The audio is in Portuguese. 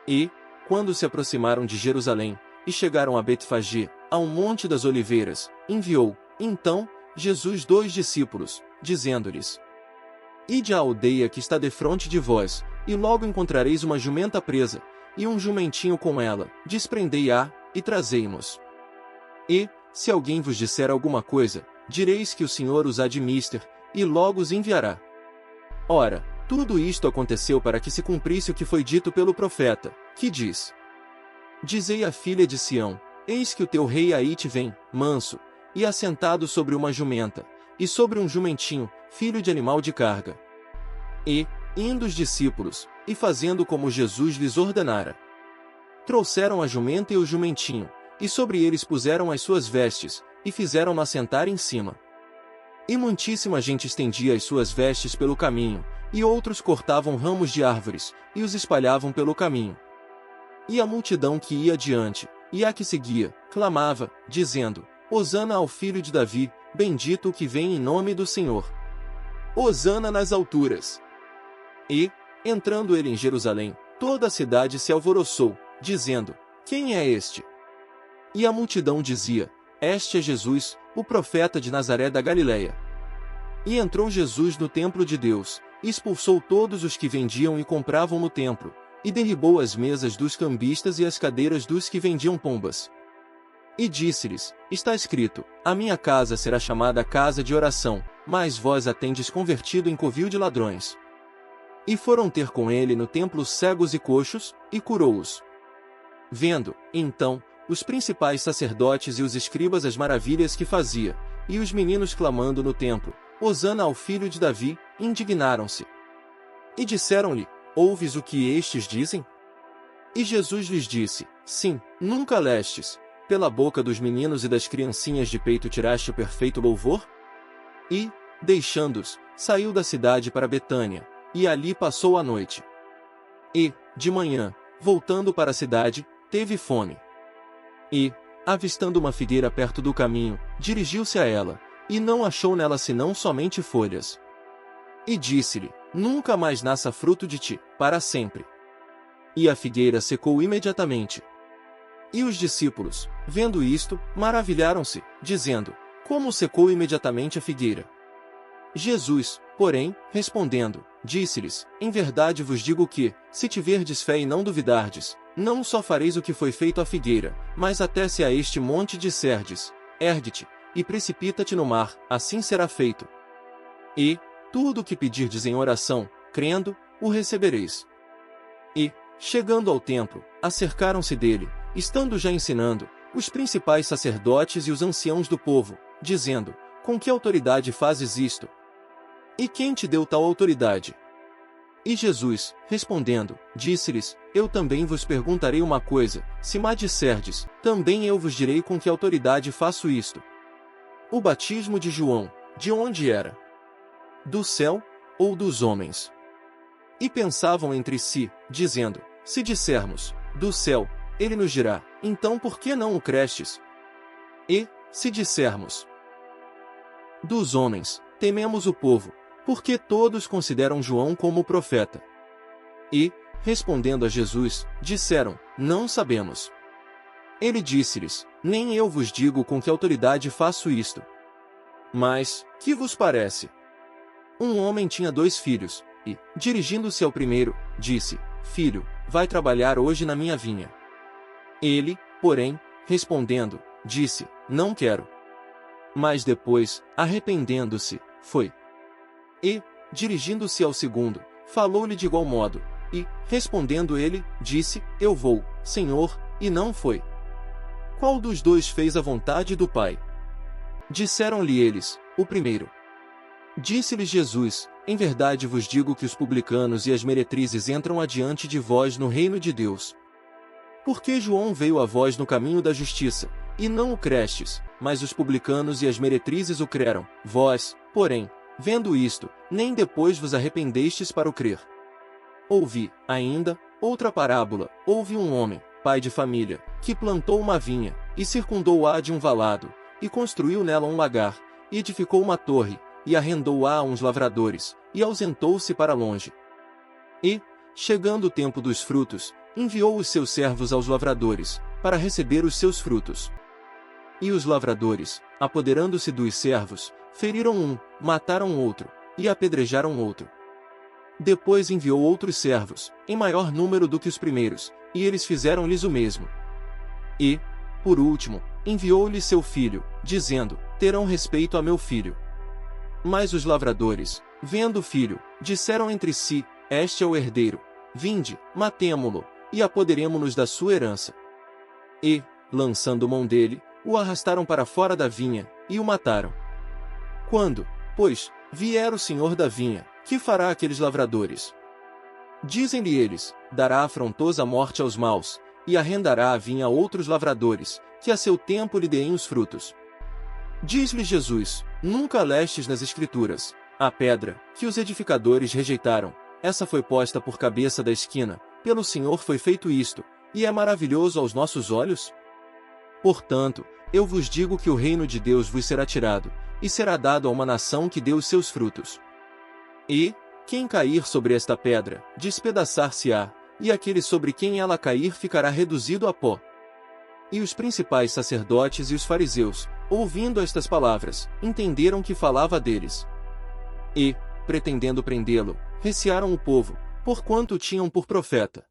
E, quando se aproximaram de Jerusalém, e chegaram a Betfagé, ao Monte das Oliveiras, enviou, então, Jesus 2 discípulos, dizendo-lhes: Ide à aldeia que está defronte de vós, e logo encontrareis uma jumenta presa, e um jumentinho com ela, desprendei-a, e trazei-nos. E, se alguém vos disser alguma coisa, direis que o Senhor os há de mister, e logo os enviará. Ora, tudo isto aconteceu para que se cumprisse o que foi dito pelo profeta, que diz: Dizei à filha de Sião, eis que o teu rei aí te vem, manso, e assentado sobre uma jumenta, e sobre um jumentinho, filho de animal de carga. E, indo os discípulos, e fazendo como Jesus lhes ordenara, trouxeram a jumenta e o jumentinho, e sobre eles puseram as suas vestes, e fizeram-no assentar em cima. E muitíssima gente estendia as suas vestes pelo caminho, e outros cortavam ramos de árvores, e os espalhavam pelo caminho. E a multidão que ia adiante, e a que seguia, clamava, dizendo: Hosana ao filho de Davi, bendito o que vem em nome do Senhor. Hosana nas alturas. E, entrando ele em Jerusalém, toda a cidade se alvoroçou, dizendo: Quem é este? E a multidão dizia: Este é Jesus, o profeta de Nazaré da Galileia. E entrou Jesus no templo de Deus, e expulsou todos os que vendiam e compravam no templo, e derribou as mesas dos cambistas e as cadeiras dos que vendiam pombas. E disse-lhes: Está escrito: A minha casa será chamada casa de oração, mas vós a tendes convertido em covil de ladrões. E foram ter com ele no templo cegos e coxos, e curou-os. Vendo, então, os principais sacerdotes e os escribas as maravilhas que fazia, e os meninos clamando no templo: Hosana ao filho de Davi, indignaram-se. E disseram-lhe: Ouves o que estes dizem? E Jesus lhes disse: Sim, nunca lestes, pela boca dos meninos e das criancinhas de peito tiraste o perfeito louvor? E, deixando-os, saiu da cidade para Betânia, e ali passou a noite. E, de manhã, voltando para a cidade, teve fome. E, avistando uma figueira perto do caminho, dirigiu-se a ela, e não achou nela senão somente folhas. E disse-lhe: Nunca mais nasça fruto de ti, para sempre. E a figueira secou imediatamente. E os discípulos, vendo isto, maravilharam-se, dizendo: Como secou imediatamente a figueira? Jesus, porém, respondendo, disse-lhes: Em verdade vos digo que, se tiverdes fé e não duvidardes, não só fareis o que foi feito à figueira, mas até se a este monte disserdes: Ergue-te, e precipita-te no mar, assim será feito. E, tudo o que pedirdes em oração, crendo, o recebereis. E, chegando ao templo, acercaram-se dele, estando já ensinando, os principais sacerdotes e os anciãos do povo, dizendo: Com que autoridade fazes isto? E quem te deu tal autoridade? E Jesus, respondendo, disse-lhes: Eu também vos perguntarei uma coisa, se me disserdes, também eu vos direi com que autoridade faço isto. O batismo de João, de onde era? Do céu, ou dos homens? E pensavam entre si, dizendo: Se dissermos, do céu, ele nos dirá: Então por que não o crestes? E, se dissermos, dos homens, tememos o povo, porque todos consideram João como profeta. E, respondendo a Jesus, disseram: Não sabemos. Ele disse-lhes: Nem eu vos digo com que autoridade faço isto. Mas, que vos parece? Um homem tinha 2 filhos, e, dirigindo-se ao primeiro, disse: Filho, vai trabalhar hoje na minha vinha. Ele, porém, respondendo, disse: Não quero. Mas depois, arrependendo-se, foi. E, dirigindo-se ao segundo, falou-lhe de igual modo, e, respondendo ele, disse: Eu vou, Senhor, e não foi. Qual dos 2 fez a vontade do Pai? Disseram-lhe eles: O primeiro. Disse-lhes Jesus: Em verdade vos digo que os publicanos e as meretrizes entram adiante de vós no reino de Deus. Porque João veio a vós no caminho da justiça, e não o crestes, mas os publicanos e as meretrizes o creram. Vós, porém, vendo isto, nem depois vos arrependestes para o crer. Ouvi, ainda, outra parábola: Houve um homem, pai de família, que plantou uma vinha, e circundou-a de um valado, e construiu nela um lagar, e edificou uma torre, e arrendou-a a uns lavradores, e ausentou-se para longe. E, chegando o tempo dos frutos, enviou os seus servos aos lavradores, para receber os seus frutos. E os lavradores, apoderando-se dos servos, feriram um, mataram outro, e apedrejaram outro. Depois enviou outros servos, em maior número do que os primeiros, e eles fizeram-lhes o mesmo. E, por último, enviou-lhe seu filho, dizendo: terão respeito a meu filho. Mas os lavradores, vendo o filho, disseram entre si: este é o herdeiro, vinde, matemo-lo, e apoderemo-nos da sua herança. E, lançando mão dele, o arrastaram para fora da vinha, e o mataram. Quando, pois, vier o senhor da vinha, que fará aqueles lavradores? Dizem-lhe eles: dará afrontosa morte aos maus, e arrendará a vinha a outros lavradores, que a seu tempo lhe deem os frutos. Diz-lhe Jesus: nunca lestes nas Escrituras: a pedra, que os edificadores rejeitaram, essa foi posta por cabeça da esquina, pelo Senhor foi feito isto, e é maravilhoso aos nossos olhos? Portanto, eu vos digo que o reino de Deus vos será tirado, e será dado a uma nação que deu os seus frutos. E, quem cair sobre esta pedra, despedaçar-se-á, e aquele sobre quem ela cair ficará reduzido a pó. E os principais sacerdotes e os fariseus, ouvindo estas palavras, entenderam que falava deles. E, pretendendo prendê-lo, recearam o povo, porquanto o tinham por profeta.